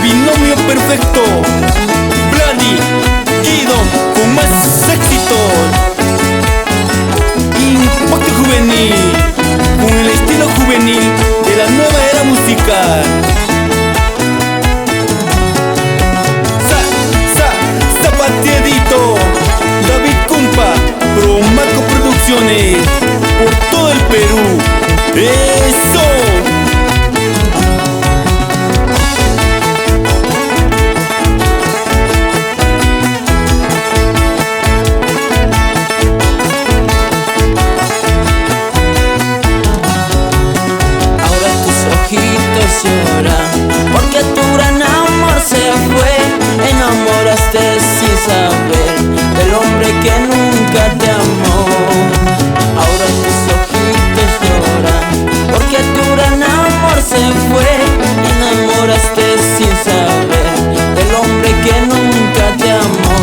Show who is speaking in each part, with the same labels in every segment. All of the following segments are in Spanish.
Speaker 1: binomio perfecto, Vladi, Guido, con más éxitos. Impacto juvenil, con el estilo juvenil de la nueva era musical. Zapateadito, David Cumpa, Promaco Producciones, por todo el Perú. ¡Eso!
Speaker 2: Lloran porque tu gran amor se fue. Enamoraste sin saber del hombre que nunca te amó. Ahora tus ojitos lloran porque tu gran amor se fue. Enamoraste sin saber del hombre que nunca te amó.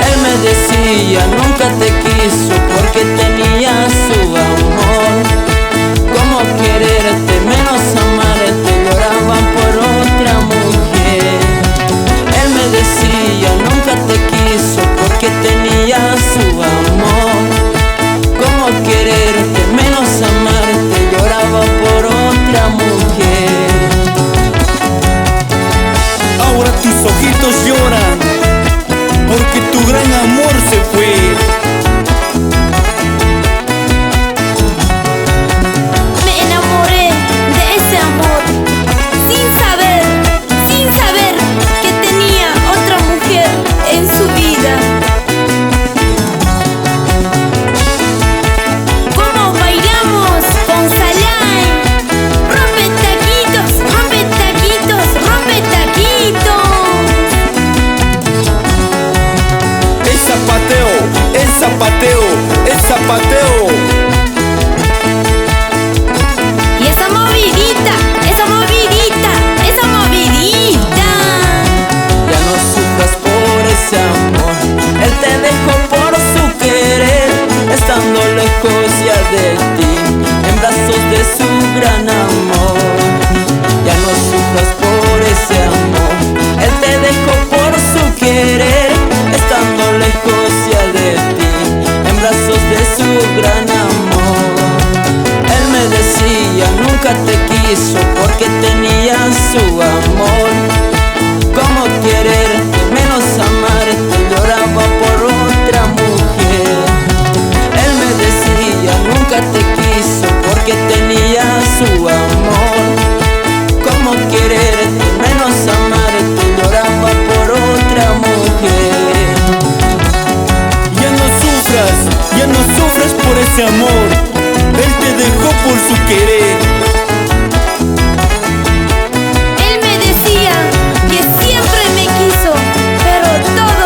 Speaker 2: Él me decía nunca te quiso porque tenía su amor. ¿Cómo quererte menos amarte? Lloraban por otra mujer. Él me decía nunca te quiso porque tenía su amor. ¿Cómo quererte menos amarte? Lloraba por otra mujer.
Speaker 1: Ahora tus ojitos lloran porque tu gran amor se fue. El zapateo.
Speaker 3: Y esa movidita.
Speaker 2: Ya no sufras por ese amor. Él te dejó por su querer, estando lejos ya de ti, en brazos de su gran amor. Ya no sufras por ese amor. Él te dejó por su querer, estando lejos ya de ti, en brazos de su gran amor. Él me decía nunca te quiso porque tenía su amor. ¿Cómo quererte menos amarte? Lloraba por otra mujer. Él me decía nunca te quiso porque tenía su amor. ¿Cómo quererte menos amarte? Lloraba por otra mujer.
Speaker 1: Ya no sufras por ese amor. Él te dejó por su querer.
Speaker 3: Él me decía que siempre me quiso, pero todo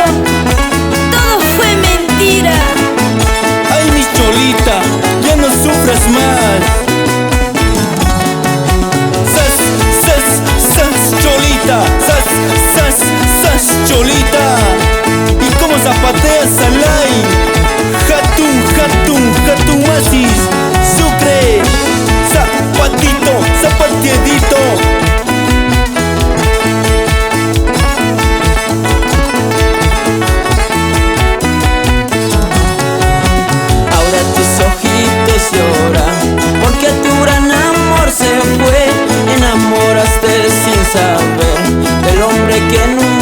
Speaker 3: fue mentira.
Speaker 1: Ay, mi Cholita, ya no sufras más. Sas, Cholita, sas, Cholita. ¿Y cómo zapateas Salay? Hatun Masis, Sucre, zapateadito.
Speaker 2: Ahora tus ojitos lloran porque tu gran amor se fue. Enamoraste sin saber del hombre que nunca